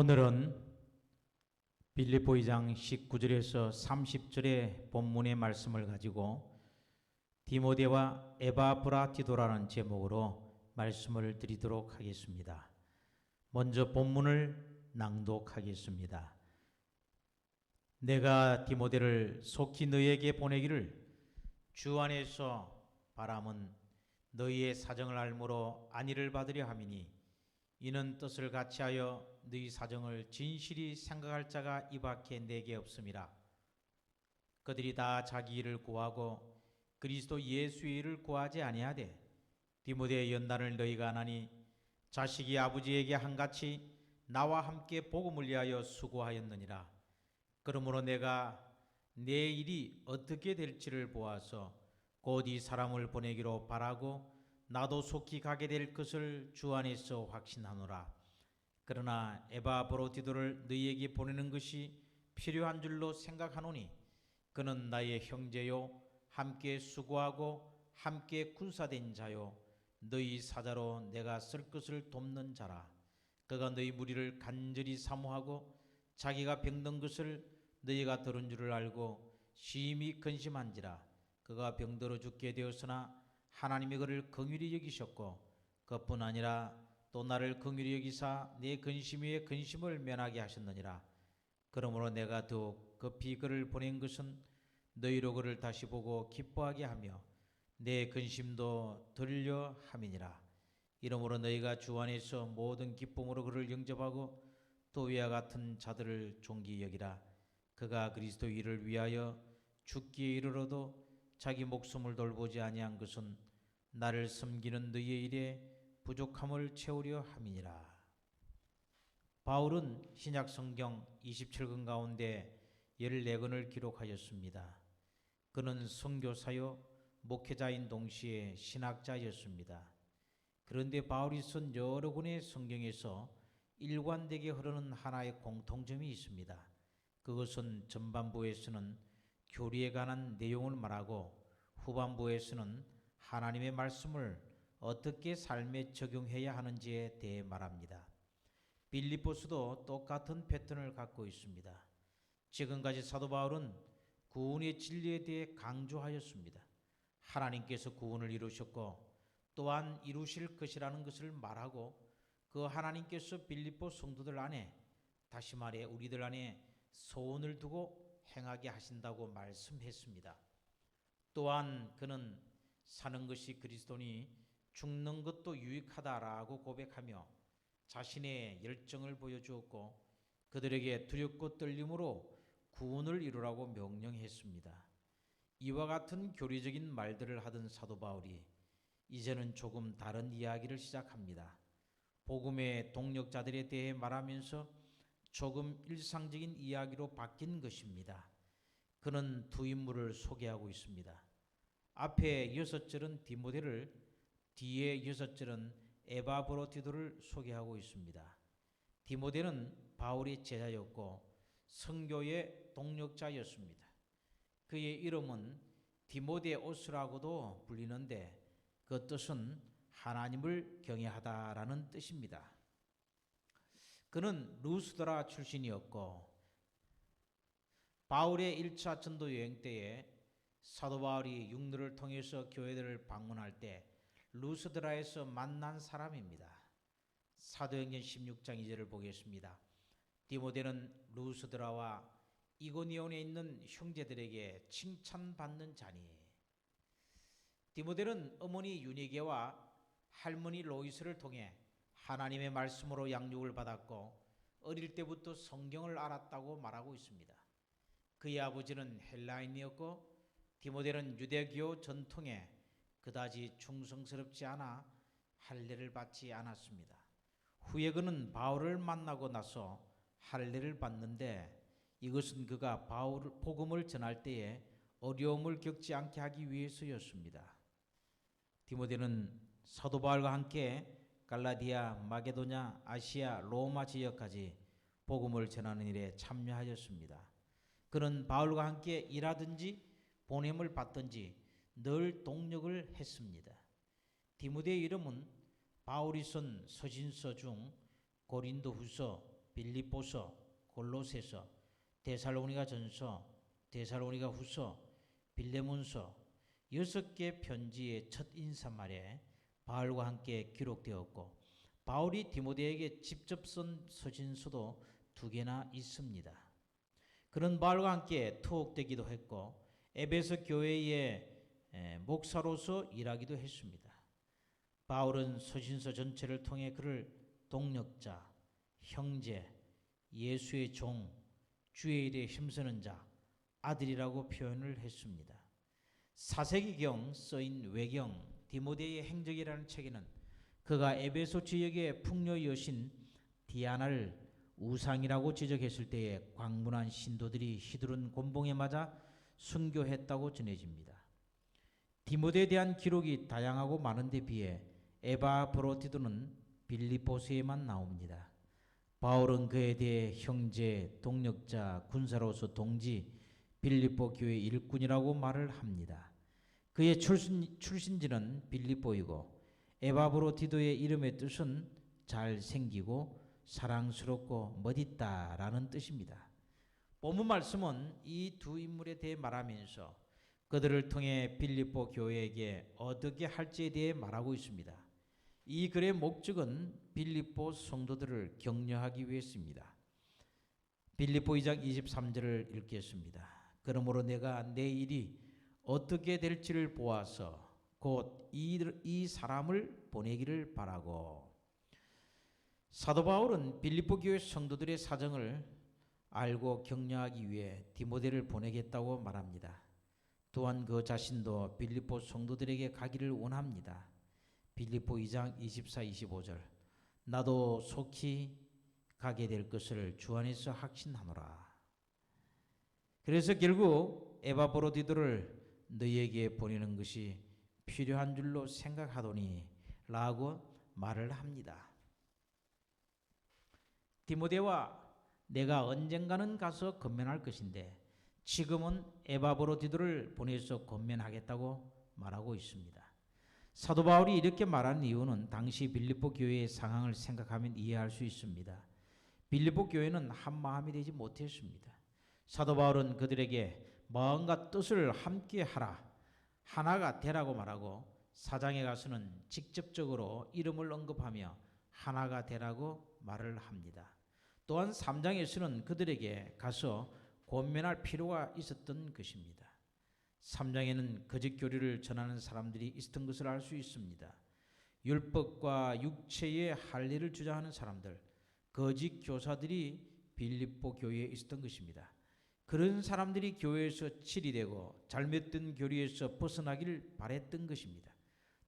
오늘은 빌립보 2장 19절에서 30절의 본문의 말씀을 가지고 디모데와 에바브라티도라는 제목으로 말씀을 드리도록 하겠습니다. 먼저 본문을 낭독하겠습니다. 내가 디모데를 속히 너희에게 보내기를 주 안에서 바람은 너희의 사정을 알므로 안위를 받으려 함이니 이는 뜻을 같이하여 너희 사정을 진실히 생각할 자가 이 밖에 내게 없음이라. 그들이 다 자기 일을 구하고 그리스도 예수의 일을 구하지 아니하되 디모데의 연단을 너희가 아나니 자식이 아버지에게 한같이 나와 함께 복음을 위하여 수고하였느니라. 그러므로 내가 내 일이 어떻게 될지를 보아서 곧 이 사람을 보내기로 바라고 나도 속히 가게 될 것을 주 안에서 확신하노라. 그러나 에바브로디도를 너희에게 보내는 것이 필요한 줄로 생각하노니 그는 나의 형제요 함께 수고하고 함께 군사된 자요 너희 사자로 내가 쓸 것을 돕는 자라. 그가 너희 무리를 간절히 사모하고 자기가 병든 것을 너희가 들은 줄을 알고 심히 근심한지라. 그가 병들어 죽게 되었으나 하나님이 그를 긍휼히 여기셨고 그뿐 아니라 또 나를 긍휼히 여기사 내 근심 위에 근심을 면하게 하셨느니라. 그러므로 내가 더욱 급히 그를 보낸 것은 너희로 그를 다시 보고 기뻐하게 하며 내 근심도 들려 함이니라. 이러므로 너희가 주 안에서 모든 기쁨으로 그를 영접하고 또 이와 같은 자들을 존귀히 여기라. 그가 그리스도 일을 위하여 죽기에 이르러도 자기 목숨을 돌보지 아니한 것은 나를 섬기는 너희의 일에 부족함을 채우려 함이니라. 바울은 신약 성경 27권 가운데 14권을 기록하였습니다. 그는 선교사요 목회자인 동시에 신학자였습니다. 그런데 바울이 쓴 여러 권의 성경에서 일관되게 흐르는 하나의 공통점이 있습니다. 그것은 전반부에서는 교리에 관한 내용을 말하고 후반부에서는 하나님의 말씀을 어떻게 삶에 적용해야 하는지에 대해 말합니다. 빌립보서도 똑같은 패턴을 갖고 있습니다. 지금까지 사도 바울은 구원의 진리에 대해 강조하였습니다. 하나님께서 구원을 이루셨고 또한 이루실 것이라는 것을 말하고 그 하나님께서 빌립보 성도들 안에, 다시 말해 우리들 안에 소원을 두고 행하게 하신다고 말씀했습니다. 또한 그는 사는 것이 그리스도니 죽는 것도 유익하다라고 고백하며 자신의 열정을 보여주었고 그들에게 두렵고 떨림으로 구원을 이루라고 명령했습니다. 이와 같은 교리적인 말들을 하던 사도 바울이 이제는 조금 다른 이야기를 시작합니다. 복음의 동력자들에 대해 말하면서 조금 일상적인 이야기로 바뀐 것입니다. 그는 두 인물을 소개하고 있습니다. 앞에 6절은 디모데를, 뒤에 6절은 에바브로디도를 소개하고 있습니다. 디모데는 바울의 제자였고 선교의 동력자였습니다. 그의 이름은 디모데오스라고도 불리는데 그 뜻은 하나님을 경외하다라는 뜻입니다. 그는 루스드라 출신이었고 바울의 1차 전도 여행 때에 사도 바울이 육로를 통해서 교회들을 방문할 때 루스드라에서 만난 사람입니다. 사도행전 16장 2절을 보겠습니다. 디모데는 루스드라와 이고니온에 있는 형제들에게 칭찬받는 자니. 디모데는 어머니 유니게와 할머니 로이스를 통해 하나님의 말씀으로 양육을 받았고 어릴 때부터 성경을 알았다고 말하고 있습니다. 그의 아버지는 헬라인이었고 디모데는 유대교 전통에 그다지 충성스럽지 않아 할례를 받지 않았습니다. 후에 그는 바울을 만나고 나서 할례를 받는데 이것은 그가 복음을 전할 때에 어려움을 겪지 않게 하기 위해서였습니다. 디모데는 사도 바울과 함께 갈라디아, 마게도냐, 아시아, 로마 지역까지 복음을 전하는 일에 참여하였습니다. 그는 바울과 함께 일하든지 보냄을 받든지 늘 동력을 했습니다. 디모데의 이름은 바울이 쓴 서신서 중 고린도후서, 빌립보서, 골로새서, 데살로니가 전서, 데살로니가 후서, 빌레몬서 6개 편지의 첫 인사말에 바울과 함께 기록되었고, 바울이 디모데에게 직접 쓴 서신서도 2개나 있습니다. 그는 바울과 함께 투옥되기도 했고 에베소 교회의 목사로서 일하기도 했습니다. 바울은 서신서 전체를 통해 그를 동력자, 형제, 예수의 종, 주의 일에 힘쓰는 자, 아들이라고 표현을 했습니다. 4세기경 쓰인 외경 디모데의 행적이라는 책에는 그가 에베소 지역의 풍요 여신 디아나를 우상이라고 지적했을 때에 광분한 신도들이 휘두른 곤봉에 맞아 순교했다고 전해집니다. 디모데에 대한 기록이 다양하고 많은데 비해 에바브로디도는 빌립보서에만 나옵니다. 바울은 그에 대해 형제, 동력자, 군사로서 동지, 빌립보 교회 일꾼이라고 말을 합니다. 그의 출신지는 빌립보이고 에바브로디도의 이름의 뜻은 잘생기고 사랑스럽고 멋있다라는 뜻입니다. 본문 말씀은 이 두 인물에 대해 말하면서 그들을 통해 빌립보 교회에게 어떻게 할지에 대해 말하고 있습니다. 이 글의 목적은 빌립보 성도들을 격려하기 위해서입니다. 빌립보 2장 23절을 읽겠습니다. 그러므로 내가 내 일이 어떻게 될지를 보아서 곧 이 사람을 보내기를 바라고. 사도 바울은 빌립보 교회 성도들의 사정을 알고 격려하기 위해 디모데를 보내겠다고 말합니다. 또한 그 자신도 빌립보 성도들에게 가기를 원합니다. 빌립보 2장 24, 25절 나도 속히 가게 될 것을 주 안에서 확신하노라. 그래서 결국 에바브로디도를 너희에게 보내는 것이 필요한 줄로 생각하더니 라고 말을 합니다. 디모데와 내가 언젠가는 가서 건면할 것인데 지금은 에바브로디도를 보내서 건면하겠다고 말하고 있습니다. 사도 바울이 이렇게 말한 이유는 당시 빌립보 교회의 상황을 생각하면 이해할 수 있습니다. 빌립보 교회는 한 마음이 되지 못했습니다. 사도 바울은 그들에게 마음과 뜻을 함께 하라, 하나가 되라고 말하고 4장에 가서는 직접적으로 이름을 언급하며 하나가 되라고 말을 합니다. 또한 3장에서는 그들에게 가서 권면할 필요가 있었던 것입니다. 3장에는 거짓 교리를 전하는 사람들이 있었던 것을 알 수 있습니다. 율법과 육체의 할례를 주장하는 사람들, 거짓 교사들이 빌립보 교회에 있었던 것입니다. 그런 사람들이 교회에서 치리되고 잘못된 교리에서 벗어나기를 바랬던 것입니다.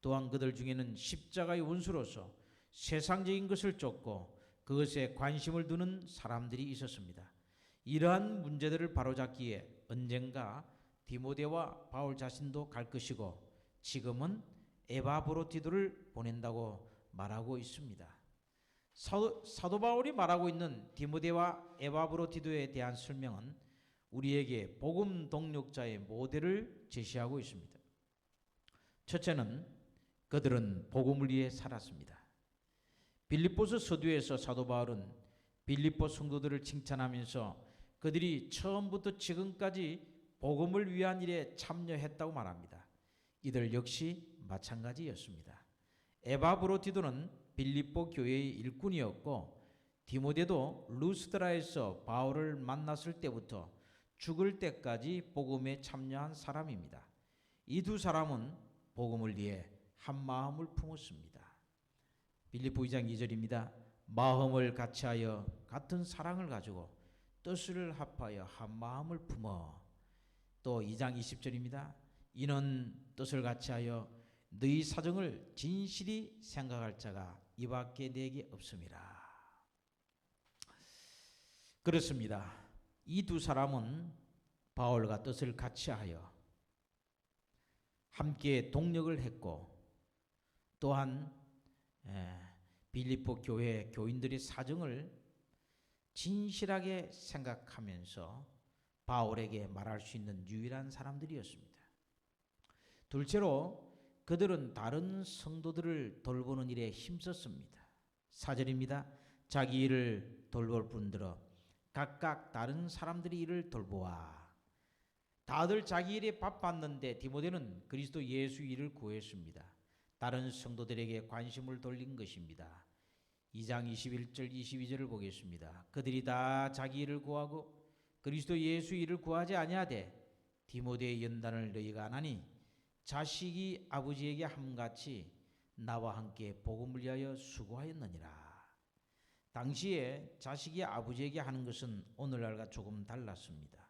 또한 그들 중에는 십자가의 원수로서 세상적인 것을 쫓고 그것에 관심을 두는 사람들이 있었습니다. 이러한 문제들을 바로잡기에 언젠가 디모데와 바울 자신도 갈 것이고 지금은 에바브로디도를 보낸다고 말하고 있습니다. 사도 바울이 말하고 있는 디모데와 에바브로디도에 대한 설명은 우리에게 복음 동력자의 모델을 제시하고 있습니다. 첫째는 그들은 복음을 위해 살았습니다. 빌립보서 서두에서 사도 바울은 빌립보 성도들을 칭찬하면서 그들이 처음부터 지금까지 복음을 위한 일에 참여했다고 말합니다. 이들 역시 마찬가지였습니다. 에바브로디도는 빌립보 교회의 일꾼이었고 디모데도 루스드라에서 바울을 만났을 때부터 죽을 때까지 복음에 참여한 사람입니다. 이 두 사람은 복음을 위해 한 마음을 품었습니다. 빌립보 2장 2절입니다. 마음을 같이하여 같은 사랑을 가지고 뜻을 합하여 한 마음을 품어. 또 2장 20절입니다. 이는 뜻을 같이하여 너희 사정을 진실히 생각할 자가 이밖에 내게 없음이라. 그렇습니다. 이 두 사람은 바울과 뜻을 같이하여 함께 동력을 했고 또한 빌립보 교회 교인들의 사정을 진실하게 생각하면서 바울에게 말할 수 있는 유일한 사람들이었습니다. 둘째로 그들은 다른 성도들을 돌보는 일에 힘썼습니다. 4절입니다. 자기 일을 돌볼 뿐더러 각각 다른 사람들의 일을 돌보아. 다들 자기 일에 바빴는데 디모데는 그리스도 예수 일을 구했습니다. 다른 성도들에게 관심을 돌린 것입니다. 2장 21절 22절을 보겠습니다. 그들이 다 자기 일을 구하고 그리스도 예수 일을 구하지 아니하되 디모데의 연단을 너희가 안 하니 자식이 아버지에게 함같이 나와 함께 복음을 위하여 수고하였느니라. 당시에 자식이 아버지에게 하는 것은 오늘날과 조금 달랐습니다.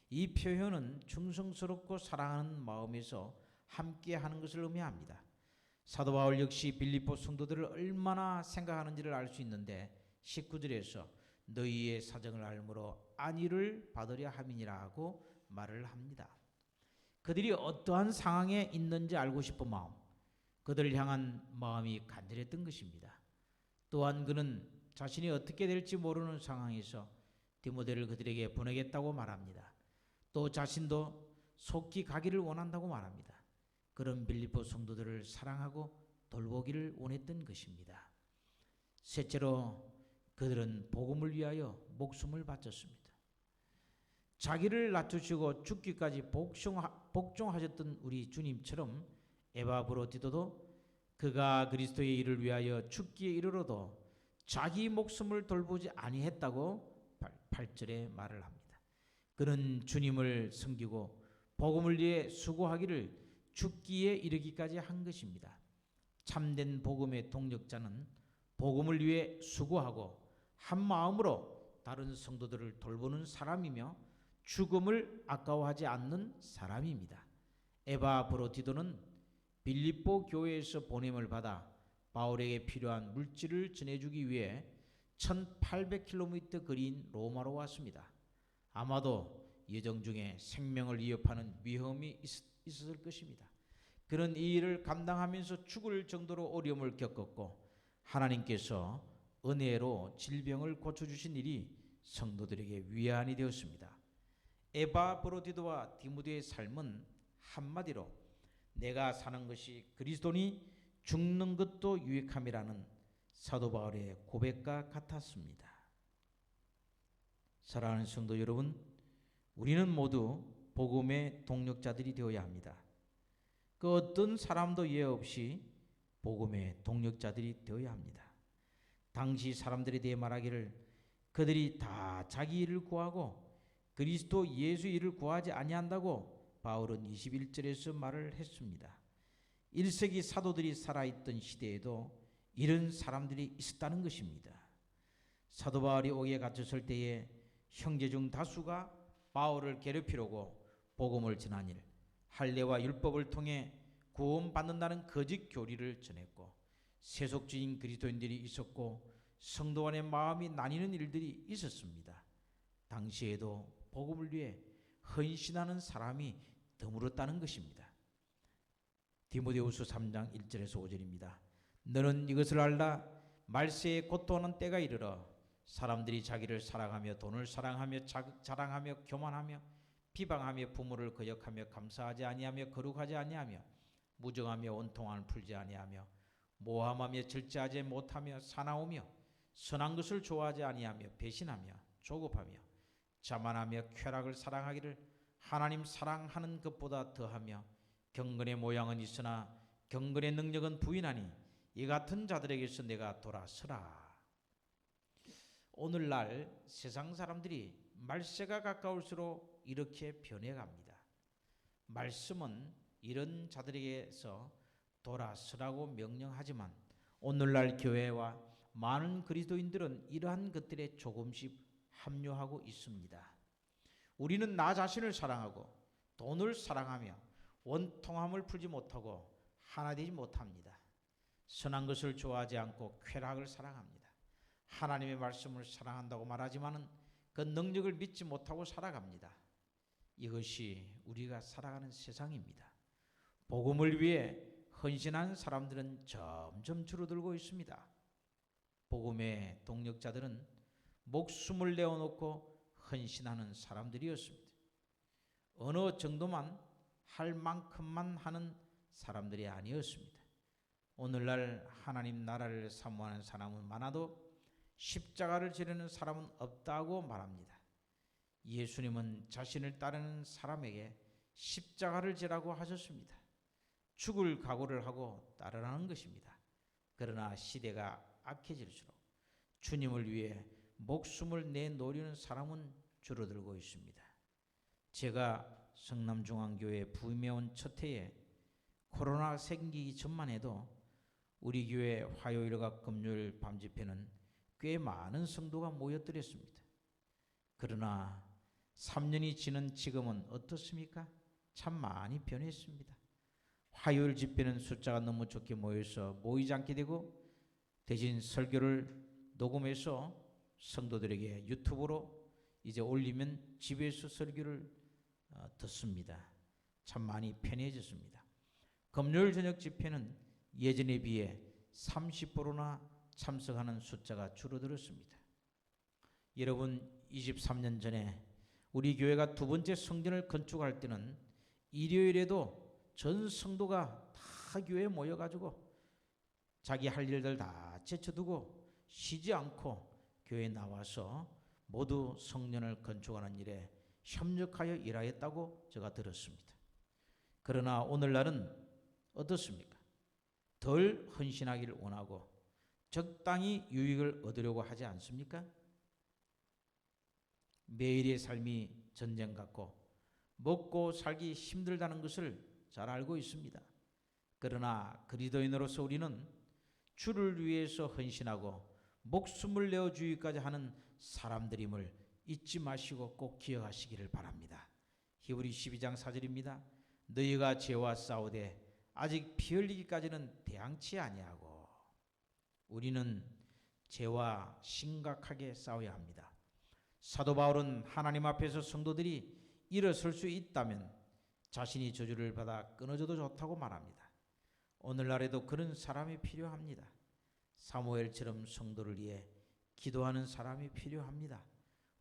이 표현은 충성스럽고 사랑하는 마음에서 함께 하는 것을 의미합니다. 사도 바울 역시 빌립보 성도들을 얼마나 생각하는지를 알 수 있는데 19절에서 너희의 사정을 알므로 안위를 받으려 함이니라 고 말을 합니다. 그들이 어떠한 상황에 있는지 알고 싶은 마음, 그들을 향한 마음이 간절했던 것입니다. 또한 그는 자신이 어떻게 될지 모르는 상황에서 디모데를 그들에게 보내겠다고 말합니다. 또 자신도 속히 가기를 원한다고 말합니다. 그런 빌립보 성도들을 사랑하고 돌보기를 원했던 것입니다. 셋째로 그들은 복음을 위하여 목숨을 바쳤습니다. 자기를 낮추시고 죽기까지 복종하셨던 우리 주님처럼 에바브로디도도 그가 그리스도의 일을 위하여 죽기에 이르러도 자기 목숨을 돌보지 아니했다고 8절에 말을 합니다. 그는 주님을 섬기고 복음을 위해 수고하기를 죽기에 이르기까지 한 것입니다. 참된 복음의 동력자는 복음을 위해 수고하고 한 마음으로 다른 성도들을 돌보는 사람이며 죽음을 아까워하지 않는 사람입니다. 에바브로디도는 빌립보 교회에서 보냄을 받아 바울에게 필요한 물질을 전해주기 위해 1800km 거리인 로마로 왔습니다. 아마도 여정 중에 생명을 위협하는 위험이 있었을 것입니다. 그는 이 일을 감당하면서 죽을 정도로 어려움을 겪었고 하나님께서 은혜로 질병을 고쳐주신 일이 성도들에게 위안이 되었습니다. 에바브로디도와 디모데의 삶은 한마디로 내가 사는 것이 그리스도니 죽는 것도 유익함이라는 사도 바울의 고백과 같았습니다. 사랑하는 성도 여러분, 우리는 모두 복음의 동력자들이 되어야 합니다. 그 어떤 사람도 예외 없이 복음의 동력자들이 되어야 합니다. 당시 사람들에 대해 말하기를 그들이 다 자기 일을 구하고 그리스도 예수 일을 구하지 아니한다고 바울은 21절에서 말을 했습니다. 1세기 사도들이 살아있던 시대에도 이런 사람들이 있었다는 것입니다. 사도 바울이 옥에 갇혔을 때에 형제 중 다수가 바울을 괴롭히려고 복음을 전한 일, 할례와 율법을 통해 구원받는다는 거짓 교리를 전했고 세속주의인 그리스도인들이 있었고 성도 간의 마음이 나뉘는 일들이 있었습니다. 당시에도 복음을 위해 헌신하는 사람이 드물었다는 것입니다. 디모데후서 3장 1절에서 5절입니다. 너는 이것을 알라. 말세에 고통하는 때가 이르러 사람들이 자기를 사랑하며 돈을 사랑하며 자랑하며 교만하며 비방하며 부모를 거역하며 감사하지 아니하며 거룩하지 아니하며 무정하며 원통함을 풀지 아니하며 모함하며 절제하지 못하며 사나우며 선한 것을 좋아하지 아니하며 배신하며 조급하며 자만하며 쾌락을 사랑하기를 하나님 사랑하는 것보다 더하며 경건의 모양은 있으나 경건의 능력은 부인하니 이 같은 자들에게서 내가 돌아서라. 오늘날 세상 사람들이 말세가 가까울수록 이렇게 변해갑니다. 말씀은 이런 자들에게서 돌아서라고 명령하지만 오늘날 교회와 많은 그리스도인들은 이러한 것들에 조금씩 합류하고 있습니다. 우리는 나 자신을 사랑하고 돈을 사랑하며 원통함을 풀지 못하고 하나 되지 못합니다. 선한 것을 좋아하지 않고 쾌락을 사랑합니다. 하나님의 말씀을 사랑한다고 말하지만은 그 능력을 믿지 못하고 살아갑니다. 이것이 우리가 살아가는 세상입니다. 복음을 위해 헌신한 사람들은 점점 줄어들고 있습니다. 복음의 동력자들은 목숨을 내어놓고 헌신하는 사람들이었습니다. 어느 정도만 할 만큼만 하는 사람들이 아니었습니다. 오늘날 하나님 나라를 사모하는 사람은 많아도 십자가를 지르는 사람은 없다고 말합니다. 예수님은 자신을 따르는 사람에게 십자가를 지라고 하셨습니다. 죽을 각오를 하고 따르라는 것입니다. 그러나 시대가 악해질수록 주님을 위해 목숨을 내놓으려는 사람은 줄어들고 있습니다. 제가 성남중앙교회 부임해 온 첫 해에 코로나 생기기 전만 해도 우리 교회 화요일과 금요일 밤 집회는 꽤 많은 성도가 모여들었습니다. 그러나 3년이 지난 지금은 어떻습니까? 참 많이 변했습니다. 화요일 집회는 숫자가 너무 적게 모여서 모이지 않게 되고 대신 설교를 녹음해서 성도들에게 유튜브로 이제 올리면 집에서 설교를 듣습니다. 참 많이 편해졌습니다. 금요일 저녁 집회는 예전에 비해 30%나 참석하는 숫자가 줄어들었습니다. 여러분, 23년 전에 우리 교회가 두 번째 성전을 건축할 때는 일요일에도 전 성도가 다 교회에 모여가지고 자기 할 일들 다 제쳐두고 쉬지 않고 교회에 나와서 모두 성전을 건축하는 일에 협력하여 일하였다고 제가 들었습니다. 그러나 오늘날은 어떻습니까? 덜 헌신하기를 원하고 적당히 유익을 얻으려고 하지 않습니까? 매일의 삶이 전쟁 같고 먹고 살기 힘들다는 것을 잘 알고 있습니다. 그러나 그리스도인으로서 우리는 주를 위해서 헌신하고 목숨을 내어주기까지 하는 사람들임을 잊지 마시고 꼭 기억하시기를 바랍니다. 히브리 12장 4절입니다. 너희가 죄와 싸우되 아직 피 흘리기까지는 대항치 아니하고. 우리는 죄와 심각하게 싸워야 합니다. 사도 바울은 하나님 앞에서 성도들이 일어설 수 있다면 자신이 저주를 받아 끊어져도 좋다고 말합니다. 오늘날에도 그런 사람이 필요합니다. 사무엘처럼 성도를 위해 기도하는 사람이 필요합니다.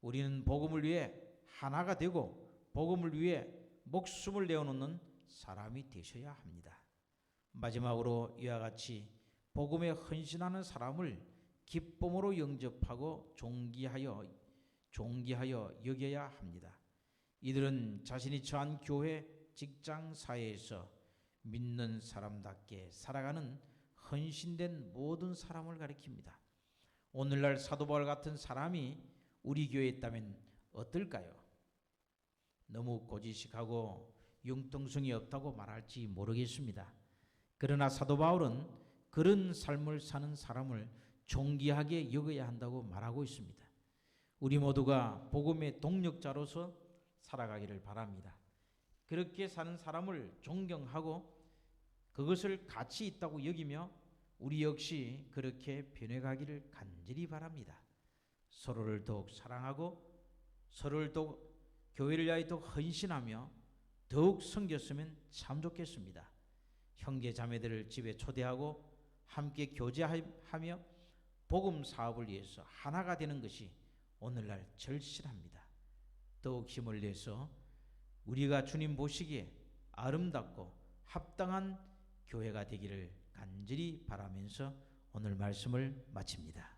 우리는 복음을 위해 하나가 되고 복음을 위해 목숨을 내어놓는 사람이 되셔야 합니다. 마지막으로 이와 같이 복음에 헌신하는 사람을 기쁨으로 영접하고 존귀하여 여겨야 합니다. 이들은 자신이 처한 교회, 직장, 사회에서 믿는 사람답게 살아가는 헌신된 모든 사람을 가리킵니다. 오늘날 사도 바울 같은 사람이 우리 교회에 있다면 어떨까요? 너무 고지식하고 융통성이 없다고 말할지 모르겠습니다. 그러나 사도 바울은 그런 삶을 사는 사람을 존귀하게 여겨야 한다고 말하고 있습니다. 우리 모두가 복음의 동력자로서 살아가기를 바랍니다. 그렇게 사는 사람을 존경하고 그것을 가치 있다고 여기며 우리 역시 그렇게 변해가기를 간절히 바랍니다. 서로를 더욱 사랑하고 서로를 더욱 교회를 위하여 더욱 헌신하며 더욱 섬겼으면 참 좋겠습니다. 형제 자매들을 집에 초대하고 함께 교제하며 복음 사업을 위해서 하나가 되는 것이 오늘날 절실합니다. 더욱 힘을 내서 우리가 주님 보시기에 아름답고 합당한 교회가 되기를 간절히 바라면서 오늘 말씀을 마칩니다.